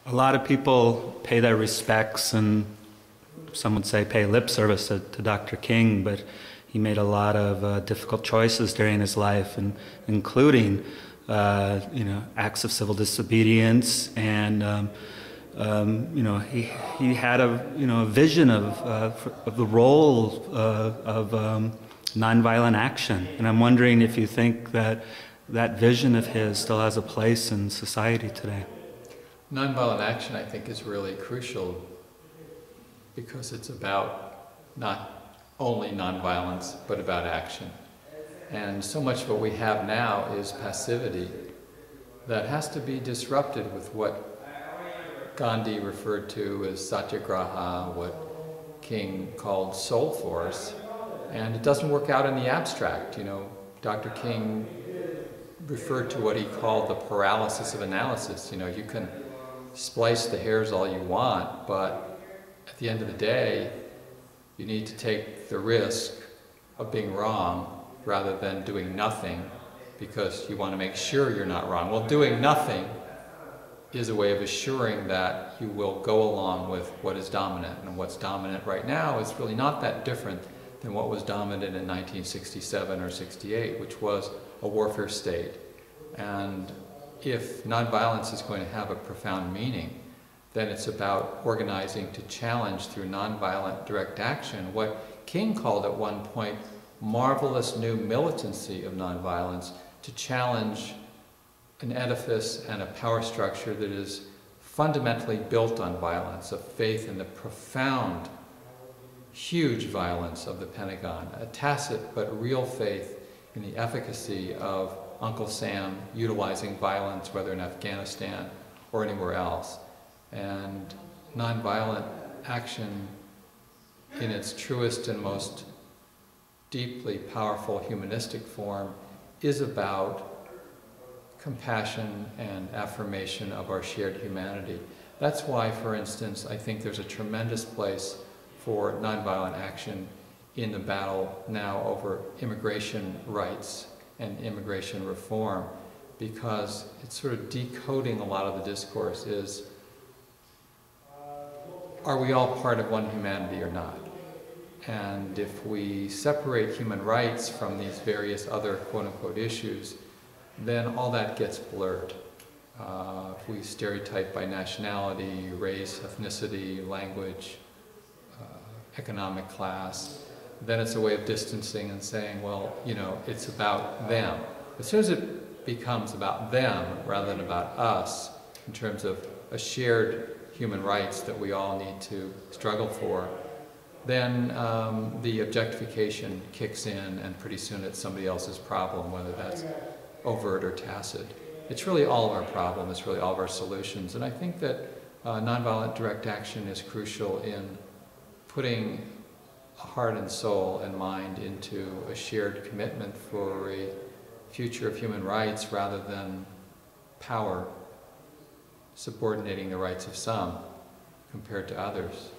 A lot of people pay their respects and some would say pay lip service to Dr. King, but he made a lot of difficult choices during his life, and including acts of civil disobedience, and he had a vision of the role of nonviolent action, and I'm wondering if you think that that vision of his still has a place in society today. Nonviolent action, I think, is really crucial because it's about not only nonviolence, but about action. And so much of what we have now is passivity that has to be disrupted with what Gandhi referred to as satyagraha, what King called soul force. And it doesn't work out in the abstract. Dr. King referred to what he called the paralysis of analysis. You can splice the hairs all you want, but at the end of the day, you need to take the risk of being wrong rather than doing nothing because you want to make sure you're not wrong. Well, doing nothing is a way of assuring that you will go along with what is dominant, and what's dominant right now is really not that different than what was dominant in 1967 or 68, which was a warfare state. And if nonviolence is going to have a profound meaning, then it's about organizing to challenge through nonviolent direct action what King called at one point marvelous new militancy of nonviolence, to challenge an edifice and a power structure that is fundamentally built on violence, a faith in the profound, huge violence of the Pentagon, a tacit but real faith in the efficacy of Uncle Sam utilizing violence, whether in Afghanistan or anywhere else. And nonviolent action in its truest and most deeply powerful humanistic form is about compassion and affirmation of our shared humanity. That's why, for instance, I think there's a tremendous place for nonviolent action in the battle now over immigration rights and immigration reform, because it's sort of decoding a lot of the discourse is, are we all part of one humanity or not? And if we separate human rights from these various other quote-unquote issues, then all that gets blurred. If we stereotype by nationality, race, ethnicity, language, economic class, then it's a way of distancing and saying, well, it's about them. As soon as it becomes about them rather than about us, in terms of a shared human rights that we all need to struggle for, then the objectification kicks in, and pretty soon it's somebody else's problem, whether that's overt or tacit. It's really all of our problem, it's really all of our solutions. And I think that nonviolent direct action is crucial in putting heart and soul and mind into a shared commitment for a future of human rights rather than power subordinating the rights of some compared to others.